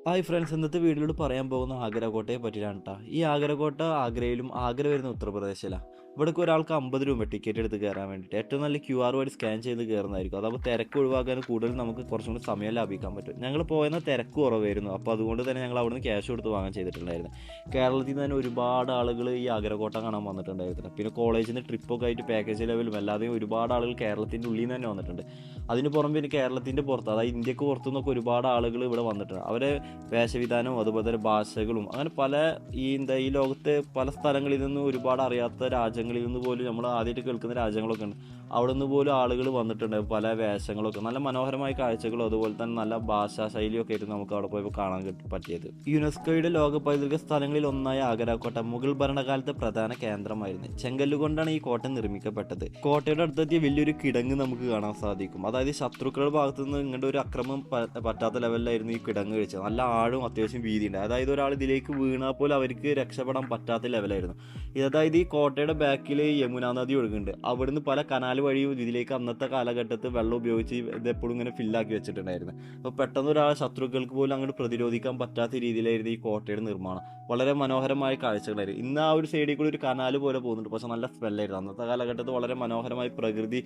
Hi friends, ഇന്നത്തെ വീഡിയോയിൽ പറയാൻ പോകുന്ന ആഗ്ര കോട്ടയെ പറ്റിയാണ് കേട്ടോ. ഈ ആഗ്ര കോട്ട ആഗ്രയിലും, ആഗ്ര വരുന്ന ഉത്തർപ്രദേശിലാണ്. ഇവിടേക്ക് ഒരാൾക്ക് 50 രൂപ ടിക്കറ്റ് എടുത്ത് കയറാൻ വേണ്ടിയിട്ട്. ഏറ്റവും നല്ല QR വഴി സ്കാൻ ചെയ്ത് കയറുന്നതായിരിക്കും. അതാകുമ്പോൾ തിരക്ക് ഒഴിവാക്കാൻ കൂടുതൽ നമുക്ക് കുറച്ചും കൂടി സമയം ലാഭിക്കാൻ പറ്റും. ഞങ്ങൾ പോയെന്ന തിരക്ക് കുറവായിരുന്നു. അപ്പോൾ അതുകൊണ്ട് തന്നെ ഞങ്ങൾ അവിടുന്ന് ക്യാഷ് കൊടുത്ത് വാങ്ങാൻ ചെയ്തിട്ടുണ്ടായിരുന്നു. കേരളത്തിൽ നിന്ന് തന്നെ ഒരുപാട് ആളുകൾ ഈ ആഗ്ര കോട്ട കാണാൻ വന്നിട്ടുണ്ടായിരുന്നു. പിന്നെ കോളേജിൽ നിന്ന് ട്രിപ്പൊക്കെ ആയിട്ട് പാക്കേജ് ലെവലും അല്ലാതെയും ഒരുപാട് ആളുകൾ കേരളത്തിൻ്റെ ഉള്ളിൽ നിന്ന് തന്നെ വന്നിട്ടുണ്ട്. അതിന് പുറമെ പിന്നെ കേരളത്തിൻ്റെ പുറത്ത്, അതായത് ഇന്ത്യക്ക് പുറത്തു നിന്നൊക്കെ ഒരുപാട് ആളുകൾ ഇവിടെ വന്നിട്ടുണ്ട്. അവരെ വേഷവിധാനവും അതുപോലെ തന്നെ ഭാഷകളും അങ്ങനെ പല ഈ ലോകത്തെ പല സ്ഥലങ്ങളിൽ നിന്ന് ഒരുപാട് അറിയാത്ത രാജ്യങ്ങളിൽ നിന്ന് പോലും നമ്മൾ ആദ്യമായിട്ട് കേൾക്കുന്ന രാജ്യങ്ങളൊക്കെ ഉണ്ട്. അവിടെ നിന്ന് പോലും ആളുകൾ വന്നിട്ടുണ്ട്. പല വേഷങ്ങളൊക്കെ നല്ല മനോഹരമായ കാഴ്ചകളും അതുപോലെ തന്നെ നല്ല ഭാഷാ ശൈലിയൊക്കെ ആയിട്ട് നമുക്ക് അവിടെ പോയപ്പോൾ കാണാൻ പറ്റിയത്. യുനെസ്കോയുടെ ലോക പൈതൃക സ്ഥലങ്ങളിൽ ഒന്നായ ആഗ്രാകോട്ട മുഗൾ ഭരണകാലത്തെ പ്രധാന കേന്ദ്രമായിരുന്നു. ചെങ്കല്ലുകൊണ്ടാണ് ഈ കോട്ട നിർമ്മിക്കപ്പെട്ടത്. കോട്ടയുടെ അടുത്തെത്തിയ വലിയൊരു കിടങ്ങ് നമുക്ക് കാണാൻ സാധിക്കും. അതായത് ശത്രുക്കളുടെ ഭാഗത്തു നിന്ന് ഇങ്ങോട്ട് ഒരു അക്രമം പറ്റാത്ത ലെവലിലായിരുന്നു ഈ കിടങ്ങ് കഴിച്ചത്. നല്ല ആഴും അത്യാവശ്യം വീതിയുണ്ട്. അതായത് ഒരാൾ ഇതിലേക്ക് വീണാൽ പോലും അവർക്ക് രക്ഷപ്പെടാൻ പറ്റാത്ത ലെവലായിരുന്നു. അതായത് ഈ കോട്ടയുടെ ബാക്കിൽ യമുന നദി ഒഴുകുന്നുണ്ട്. അവിടുന്ന് പല കനാൽ വഴിയും ഇതിലേക്ക് അന്നത്തെ കാലഘട്ടത്തിൽ വെള്ളം ഉപയോഗിച്ച് ഇത് എപ്പോഴും ഇങ്ങനെ ഫില്ലാക്കി വെച്ചിട്ടുണ്ടായിരുന്നു. അപ്പോൾ പെട്ടെന്ന് ഒരാൾ ശത്രുക്കൾക്ക് പോലും അങ്ങോട്ട് പ്രതിരോധിക്കാൻ പറ്റാത്ത രീതിയിലായിരുന്നു ഈ കോട്ടയുടെ നിർമ്മാണം. വളരെ മനോഹരമായ കാഴ്ചകളായിരുന്നു. ഇന്ന് ആ ഒരു സൈഡിൽ കൂടി ഒരു കനാൽ പോലെ പോകുന്നുണ്ട്, പക്ഷെ നല്ല സ്മെല്ലായിരുന്നു. അന്നത്തെ കാലഘട്ടത്തിൽ വളരെ മനോഹരമായി പ്രകൃതി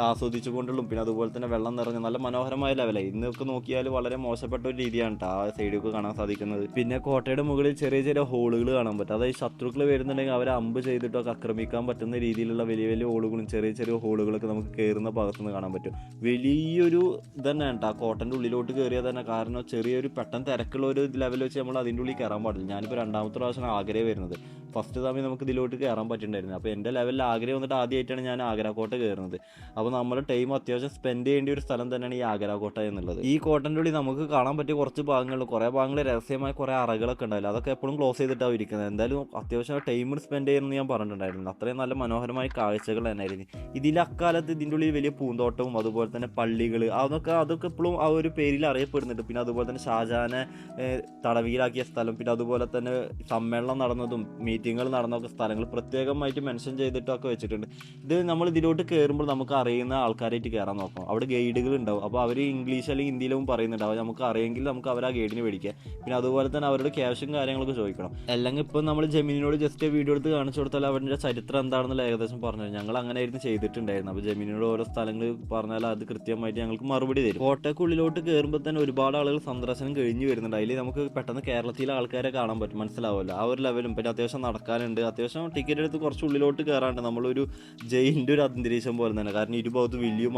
ആസ്വദിച്ചുകൊണ്ടുള്ളും പിന്നെ അതുപോലെ തന്നെ വെള്ളം നിറഞ്ഞ നല്ല മനോഹരമായ ലെവലായി. ഇന്നൊക്കെ നോക്കിയാൽ വളരെ മോശപ്പെട്ട ഒരു രീതിയാണ് കേട്ടോ ആ സൈഡൊക്കെ കാണാൻ സാധിക്കുന്നത്. പിന്നെ കോട്ടയുടെ മുകളിൽ ചെറിയ ചെറിയ ഹോളുകൾ കാണാൻ പറ്റും. അതായത് ശത്രുക്കൾ വരുന്നുണ്ടെങ്കിൽ അവരെ അമ്പ് ചെയ്തിട്ടൊക്കെ ആക്രമിക്കാൻ പറ്റുന്ന രീതിയിലുള്ള വലിയ വലിയ ഹോളുകളും ചെറിയ ചെറിയ ഹോളുകളൊക്കെ നമുക്ക് കയറുന്ന ഭാഗത്തുനിന്ന് കാണാൻ പറ്റും. വലിയൊരു ഇതന്നെ കേട്ടോ ആ കോട്ടൻ്റെ ഉള്ളിലോട്ട് കയറിയാൽ തന്നെ. കാരണം ചെറിയൊരു പെട്ടെന്ന് തിരക്കുള്ള ഒരു ലെവൽ വെച്ച് നമ്മൾ അതിൻ്റെ ഉള്ളിൽ കയറാൻ പാടില്ല. ഞാനിപ്പോൾ രണ്ടാമത്തെ പ്രാവശ്യം ആഗ്രഹ വരുന്നത്. ഫസ്റ്റ് സമയം നമുക്ക് ഇതിലോട്ട് കയറാൻ പറ്റിയിട്ടുണ്ടായിരുന്നു. അപ്പോൾ എൻ്റെ ലെവലിൽ ആഗ്രഹം വന്നിട്ട് ആദ്യമായിട്ടാണ് ഞാൻ ആഗ്രാകോട്ട കയറുന്നത്. അപ്പോൾ നമ്മുടെ ടൈം അത്യാവശ്യം സ്പെൻഡ് ചെയ്യേണ്ട ഒരു സ്ഥലം തന്നെയാണ് ഈ ആഗ്രാകോട്ട എന്നുള്ളത്. ഈ കോട്ടൻ്റെ ഉള്ളിൽ നമുക്ക് കാണാൻ പറ്റിയ കുറച്ച് ഭാഗങ്ങളിൽ കുറേ ഭാഗങ്ങൾ രഹസ്യമായ കുറേ അറകളൊക്കെ ഉണ്ടാവില്ല. അതൊക്കെ എപ്പോഴും ക്ലോസ് ചെയ്തിട്ടാണ് ഇരിക്കുന്നത്. എന്തായാലും അത്യാവശ്യം ടൈം സ്പെൻഡ് ചെയ്യുമെന്ന് ഞാൻ പറഞ്ഞിട്ടുണ്ടായിരുന്നു. അത്രയും നല്ല മനോഹരമായ കാഴ്ചകൾ തന്നെയായിരുന്നു. ഇതിൽ അക്കാലത്ത് ഇതിൻ്റെ ഉള്ളിൽ വലിയ പൂന്തോട്ടവും അതുപോലെ തന്നെ പള്ളികൾ അതൊക്കെ എപ്പോഴും ആ ഒരു പേരിൽ അറിയപ്പെടുന്നുണ്ട്. പിന്നെ അതുപോലെ തന്നെ ഷാജഹാനെ തടവിലാക്കിയ സ്ഥലം, പിന്നെ അതുപോലെ തന്നെ സമ്മേളനം നടന്നതും മീറ്റിങ്ങുകൾ നടന്നതൊക്കെ സ്ഥലങ്ങൾ പ്രത്യേകമായിട്ട് മെൻഷൻ ചെയ്തിട്ടൊക്കെ വെച്ചിട്ടുണ്ട്. ഇത് നമ്മൾ ഇതിലോട്ട് കയറുമ്പോൾ നമുക്ക് അറിയുന്ന ആൾക്കാരായിട്ട് കയറാൻ നോക്കണം. അവിടെ ഗൈഡുകൾ ഉണ്ടാവും. അപ്പോൾ അവർ ഇംഗ്ലീഷ് അല്ലെങ്കിൽ ഹിന്ദിയിലും പറയുന്നുണ്ടാവും. നമുക്ക് അറിയെങ്കിൽ നമുക്ക് അവർ ആ ഗൈഡിന് മേടിക്കാം. പിന്നെ അതുപോലെ തന്നെ അവരുടെ ക്യാഷും കാര്യങ്ങളൊക്കെ ചോദിക്കണം. അല്ലെങ്കിൽ ഇപ്പം നമ്മൾ ജെമിനിനോട് ജസ്റ്റ് വീഡിയോ എടുത്ത് കാണിച്ചു കൊടുത്താൽ അവരുടെ ചരിത്രം എന്താണെന്നുള്ള ഏകദേശം പറഞ്ഞു. ഞങ്ങൾ അങ്ങനെ ആയിരുന്നു ചെയ്തിട്ടുണ്ടായിരുന്നു. അപ്പോൾ ജെമിനിനോട് ഓരോ സ്ഥലങ്ങൾ പറഞ്ഞാൽ അത് കൃത്യമായിട്ട് ഞങ്ങൾക്ക് മറുപടി തരും. കോട്ടയ്ക്കുള്ളിലോട്ട് കയറുമ്പോൾ തന്നെ ഒരുപാട് ആളുകൾ സന്ദർശനം കഴിഞ്ഞ് വരുന്നുണ്ട്. അതിൽ നമുക്ക് പെട്ടെന്ന് കേരളത്തിലെ ആൾക്കാരെ കാണാൻ പറ്റും, മനസ്സിലാവുമല്ലോ ആ ഒരു ലെവലും. പിന്നെ അത്യാവശ്യം നടക്കാനുണ്ട്. അത്യാവശ്യം ടിക്കറ്റ് എടുത്ത് കുറച്ച് ഉള്ളിലോട്ട് കയറാണ്ട് നമ്മളൊരു ജയിലിൻ്റെ ഒരു അന്തരീക്ഷം പോലെ തന്നെ. കാരണം ഇരുഭാഗത്ത് വലിയ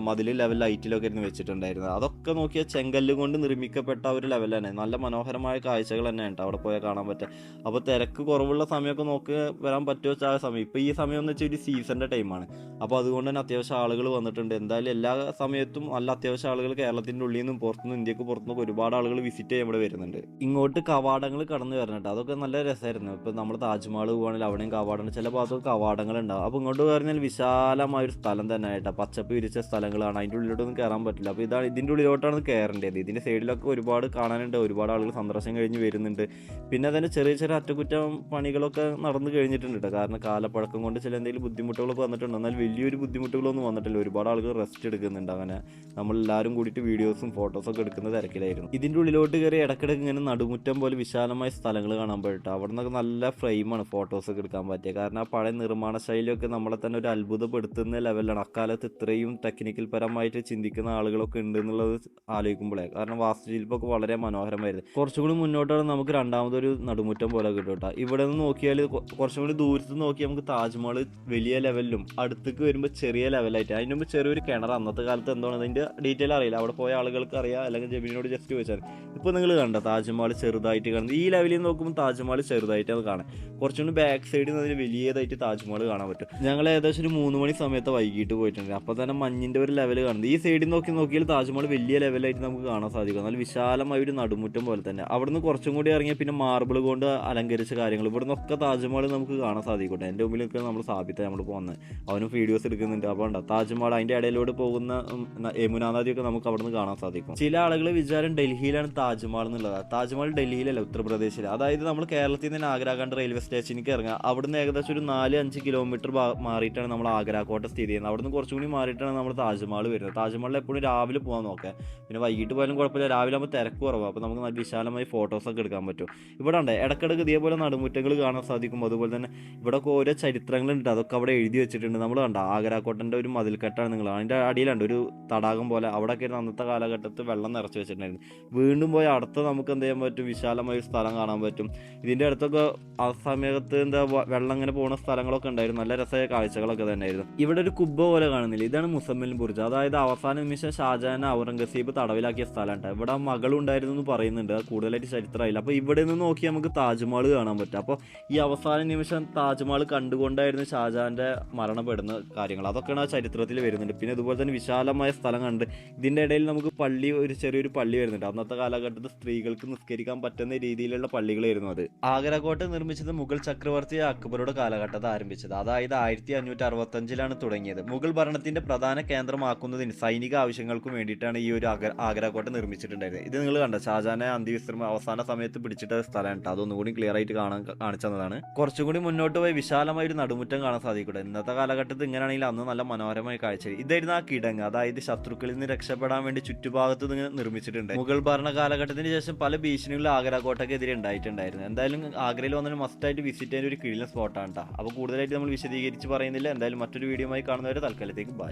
മതിൽ ലെവൽ ലൈറ്റിലൊക്കെ ഇരുന്ന് വെച്ചിട്ടുണ്ടായിരുന്നു. അതൊക്കെ നോക്കിയാൽ ചെങ്കല്ല് കൊണ്ട് നിർമ്മിക്കപ്പെട്ട ഒരു ലെവൽ തന്നെ. നല്ല മനോഹരമായ കാഴ്ചകൾ തന്നെയാണ് അവിടെ പോയാൽ കാണാൻ പറ്റുക. അപ്പോൾ തിരക്ക് കുറവുള്ള സമയമൊക്കെ നോക്കി വരാൻ പറ്റുമോ വെച്ചാൽ ആ സമയം. ഇപ്പോൾ ഈ സമയം എന്ന് വെച്ചാൽ ഒരു സീസണിൻ്റെ ടൈമാണ്. അപ്പോൾ അതുകൊണ്ട് തന്നെ അത്യാവശ്യം ആളുകൾ വന്നിട്ടുണ്ട്. എന്തായാലും എല്ലാ സമയത്തും നല്ല അത്യാവശ്യം ആളുകൾ കേരളത്തിൻ്റെ ഉള്ളിൽ നിന്നും പുറത്തുനിന്നും ഇന്ത്യക്ക് പുറത്തുനിന്നൊക്കെ ഒരുപാട് ആളുകൾ വിസിറ്റ് ചെയ്യാൻ ഇവിടെ വരുന്നുണ്ട്. ഇങ്ങോട്ട് കവാടങ്ങൾ കടന്നു വരണുണ്ട്. അതൊക്കെ നല്ല രസമായിരുന്നു. ഇപ്പോൾ നമ്മൾ താജ്മഹൽ പോകുകയാണെങ്കിൽ അവിടെയും കവാടങ്ങൾ, ചില ഭാഗത്തൊക്കെ കവാടങ്ങൾ ഉണ്ടാവും. അപ്പോൾ ഇങ്ങോട്ട് പറഞ്ഞാൽ വിശാലമായൊരു സ്ഥലം തന്നെ ആയിട്ടാണ്. പച്ചപ്പ് വിരിച്ച സ്ഥലങ്ങളാണ്. അതിൻ്റെ ഉള്ളിലോട്ടൊന്നും കയറാൻ പറ്റില്ല. അപ്പോൾ ഇതിൻ്റെ ഉള്ളിലോട്ടാണ് കയറേണ്ടത്. ഇതിൻ്റെ സൈഡിലൊക്കെ ഒരുപാട് കാണാനുണ്ട്. ഒരുപാട് ആളുകൾ സന്ദർശനം കഴിഞ്ഞ് വരുന്നുണ്ട്. പിന്നെ അതിന് ചെറിയ ചെറിയ അറ്റകുറ്റം പണികളൊക്കെ നടന്നു കഴിഞ്ഞിട്ടുണ്ട് കേട്ടോ. കാരണം കാലപ്പഴക്കം കൊണ്ട് ചില എന്തെങ്കിലും ബുദ്ധിമുട്ടുകളൊക്കെ വന്നിട്ടുണ്ട്. എന്നാൽ വലിയൊരു ബുദ്ധിമുട്ടുകളൊന്നും വന്നിട്ടില്ല. ഒരുപാട് ആളുകൾ റെസ്റ്റ് എടുക്കുന്നുണ്ട്. അങ്ങനെ നമ്മളെല്ലാവരും കൂടിയിട്ട് വീഡിയോസും ഫോട്ടോസൊക്കെ എടുക്കുന്ന തിരക്കിലായിരുന്നു. ഇതിൻ്റെ ഉള്ളിലോട്ട് കയറി ഇടയ്ക്കിടയ്ക്ക് ഇങ്ങനെ നടുമുറ്റം പോലെ വിശാലമായ സ്ഥലങ്ങൾ കാണാൻ പറ്റും. അവിടെ നിന്നൊക്കെ നല്ല ഫ്രെയിമാണ് ഫോട്ടോസൊക്കെ എടുക്കാൻ പറ്റിയത്. കാരണം ആ പഴയ നിർമ്മാണ ശൈലിയൊക്കെ നമ്മളെ തന്നെ ഒരു അത്ഭുതപ്പെടുത്തുന്ന ലെവലാണ്. അക്കാലത്ത് ഇത്രയും ടെക്നിക്കൽ പരമായിട്ട് ചിന്തിക്കുന്ന ആളുകളൊക്കെ ഉണ്ട് എന്നുള്ളത് ആലോചിക്കുമ്പോഴേ. കാരണം വാസ്തുശില്പമൊക്കെ വളരെ മനോഹരമായിരുന്നു. കുറച്ചും കൂടി മുന്നോട്ടാണ് നമുക്ക് രണ്ടാമതൊരു നടുമുറ്റം പോലെ കിട്ടും കേട്ടോ. ഇവിടെ നിന്ന് നോക്കിയാൽ കുറച്ചും കൂടി ദൂരത്ത് നോക്കി നമുക്ക് താജ്മഹൽ വലിയ ലെവലിലും അടുത്തേക്ക് വരുമ്പോൾ ചെറിയ ലെവലായിട്ട്. അതിന് മുമ്പ് ചെറിയൊരു കിണർ. അന്നത്തെ കാലത്ത് എന്താണ് അതിൻ്റെ ഡീറ്റെയിൽ അറിയില്ല. അവിടെ പോയ ആളുകൾക്ക് അറിയാം, അല്ലെങ്കിൽ ജെമിനിനോട് ജസ്റ്റ് ചോദിച്ചാൽ. ഇപ്പോൾ നിങ്ങൾ കണ്ട താജ്മഹൽ ചെറുതായിട്ട് കാണുന്നത് ഈ ലെവലിൽ നോക്കുമ്പോൾ താജ്മഹൽ ചെറുതായിട്ടാണ് കാണാൻ. കുറച്ചുകൂടി ബാക്ക് സൈഡിൽ നിന്ന് അതിന് വലിയതായിട്ട് താജ്മഹൽ കാണാൻ പറ്റും. ഞങ്ങൾ ഏകദേശം ഒരു 3 മണി സമയത്ത് വൈകിട്ട് പോയിട്ടുണ്ട്. അപ്പോൾ തന്നെ മഞ്ഞിൻ്റെ ഒരു ലെവൽ കാണുന്നത്. ഈ സൈഡിൽ നോക്കിയാൽ താജ്മഹൽ വലിയ ലെവലായിട്ട് നമുക്ക് കാണാൻ സാധിക്കും. എന്നാൽ വിശാലമായ ഒരു നടുമുറ്റം പോലെ തന്നെ. അവിടുന്ന് കുറച്ചും കൂടി ഇറങ്ങിയാൽ പിന്നെ മാർബിൾ കൊണ്ട് അലങ്കരിച്ച കാര്യങ്ങൾ ഇവിടെ നിന്നൊക്കെ താജ്മഹൽ നമുക്ക് കാണാൻ സാധിക്കും. സാധിക്കൂട്ടെ. എൻ്റെ മുമ്പിൽ നിൽക്കുന്ന നമ്മൾ സാബിത്ത നമ്മൾ പോകുന്നത്, അവനും വീഡിയോസ് എടുക്കുന്നുണ്ട്. അപ്പോൾ ഉണ്ടോ താജ്മഹൽ അതിൻ്റെ ഇടയിലൂടെ പോകുന്ന യമുനാ നദിയൊക്കെ നമുക്ക് അവിടെ നിന്ന് കാണാൻ സാധിക്കും. ചില ആളുകൾ വിചാരം ഡൽഹിയിലാണ് താജ്മഹൽ എന്നുള്ളത്. താജ്മഹൽ ഡൽഹിയിലല്ല, ഉത്തർപ്രദേശിൽ. അതായത് നമ്മൾ കേരളത്തിൽ നിന്ന് ആഗ്രാകാണ്ട് റെയിൽവേ സ്റ്റേഷനിലേക്ക് ഇറങ്ങുക, അവിടുന്ന് ഏകദേശം ഒരു 4-5 കിലോമീറ്റർ മാറിയിട്ടാണ് നമ്മൾ ആഗ്ര കോട്ട സ്ഥിതി ചെയ്യുന്നത്. അവിടുന്ന് കുറച്ചും കൂടി മാറിയിട്ടാണ് നമ്മൾ താജ്മഹൽ വരുന്നത്. താജ്മഹലിൽ എപ്പോഴും രാവിലെ പോകാൻ നോക്കുക, പിന്നെ വൈകിട്ട് പോയാലും കുഴപ്പമില്ല, രാവിലെ ആകുമ്പോൾ തിരക്ക് കുറവാണ്. അപ്പോൾ നമുക്ക് നല്ല വിശാലമായി ഫോട്ടോസൊക്കെ എടുക്കാൻ പറ്റും. ഇവിടെ ഉണ്ട് ഇടയ്ക്കിടയ്ക്ക് ഇതേപോലെ നടുമുറ്റങ്ങൾ കാണാൻ സാധിക്കും. അതുപോലെ തന്നെ ഇവിടെ ഓരോ ചരിത്രങ്ങളുണ്ട്, അതൊക്കെ അവിടെ എഴുതി വെച്ചിട്ടുണ്ട്. നമ്മൾ കണ്ട ആഗ്രാകോട്ടൻ്റെ ഒരു മതിൽക്കെട്ടാണ് നിങ്ങൾ, അതിൻ്റെ അടിയിലുണ്ട് ഒരു തടാകം പോലെ. അവിടെയൊക്കെ അന്നത്തെ കാലഘട്ടത്തിൽ വെള്ളം നിറച്ച് വെച്ചിട്ടുണ്ടായിരുന്നു. വീണ്ടും പോയി അടുത്ത് നമുക്ക് എന്ത് ചെയ്യാൻ പറ്റും, വിശാലമായ ഒരു സ്ഥലം കാണാൻ പറ്റും. ഇതിൻ്റെ അടുത്തൊക്കെ ആ സമയത്ത് എന്താ വെള്ളം ഇങ്ങനെ പോകുന്ന സ്ഥലങ്ങളൊക്കെ ഉണ്ടായിരുന്നു. നല്ല രസമായ കാഴ്ചകളൊക്കെ തന്നെയായിരുന്നു. ഇവിടെ ഒരു കുബ്ബ പോലെ കാണുന്നില്ല, ഇതാണ് മുസമ്മിൽ ബുർജ്. അതായത് അവസാന നിമിഷം ഷാജഹാൻ ഔറംഗസീബ് തടവിലാക്കിയ സ്ഥലമാണ്. ഇവിടെ മകളുണ്ടായിരുന്നു എന്ന് പറയുന്നുണ്ട്, കൂടുതലായിട്ട് ചരിത്രമായില്ല. അപ്പോൾ ഇവിടെ നിന്ന് നോക്കി നമുക്ക് താജ്മഹൽ കാണാൻ പറ്റും. അപ്പോൾ ഈ അവസാന നിമിഷം താജ്മഹൽ കണ്ടുകൊണ്ടായിരുന്നു ഷാജഹാൻ്റെ മരണപ്പെടുന്ന കാര്യങ്ങൾ, അതൊക്കെയാണ് ആ ചരിത്രത്തിൽ വരുന്നുണ്ട്. പിന്നെ ഇതുപോലെ തന്നെ വിശാലമായ സ്ഥലം കണ്ട് ഇതിൻ്റെ ഇടയിൽ നമുക്ക് ഒരു ചെറിയൊരു പള്ളി വരുന്നുണ്ട്. അന്നത്തെ കാലഘട്ടത്തിൽ സ്ത്രീകൾക്ക് നിസ്കരിക്കാൻ പറ്റുന്ന രീതിയിലുള്ള പള്ളികളായിരുന്നു അത്. ആഗ്രാകോട്ട നിർമ്മിച്ചത് മുഗൾ ചക്രവർത്തി അക്ബറുടെ കാലഘട്ടത്തിൽ ആരംഭിച്ചത്. അതായത് 1565 തുടങ്ങിയത്. മുഗൾ ഭരണത്തിന്റെ പ്രധാന കേന്ദ്രമാക്കുന്നതിന് സൈനിക ആവശ്യങ്ങൾക്കും വേണ്ടിയിട്ടാണ് ഈ ഒരു ആഗ്രാകോട്ട നിർമ്മിച്ചിട്ടുണ്ടായിരുന്നത്. ഇത് നിങ്ങൾ കണ്ട ഷാജഹാനെ അന്ത്യവിശ്രമം അവസാന സമയത്ത് പിടിച്ചിട്ട സ്ഥലമാണ്. അതൊന്നുകൂടി ക്ലിയർ ആയിട്ട് കാണിച്ചതാണ്. കുറച്ചും കൂടി മുന്നോട്ട് പോയി വിശാലമായ ഒരു നടുമുറ്റം കാണാൻ സാധിക്കൂടെ. ഇന്നത്തെ കാലഘട്ടത്തിൽ ഇങ്ങനെയാണെങ്കിൽ അന്ന് നല്ല മനോഹരമായ കാഴ്ച. ഇതായിരുന്നു ആ കിടങ്ങ്, അതായത് ശത്രുക്കളിൽ നിന്ന് രക്ഷപ്പെടാൻ വേണ്ടി ചുറ്റുഭാഗത്ത് നിന്ന് നിർമ്മിച്ചിട്ടുണ്ട്. മുഗൾ ഭരണ കാലഘട്ടത്തിന് ശേഷം പല ഭീഷണികളും ആഗ്രാകോട്ടക്കെതിരെ ഉണ്ടായിട്ടുണ്ടായിരുന്നു. എന്തായാലും ആഗ്രയിൽ വന്നൊരു മസ്റ്റായിട്ട് വിസിറ്റ് ചെയ്യുന്ന ഒരു കിടിലൻ സ്പോട്ടാണ് കേട്ടോ. അപ്പോൾ കൂടുതലായിട്ട് നമ്മൾ വിശദീകരിച്ച് പറയുന്നില്ല. എന്തായാലും മറ്റൊരു വീഡിയോയുമായി കാണുന്നവരെ തൽക്കാലത്തേക്ക് ബൈ.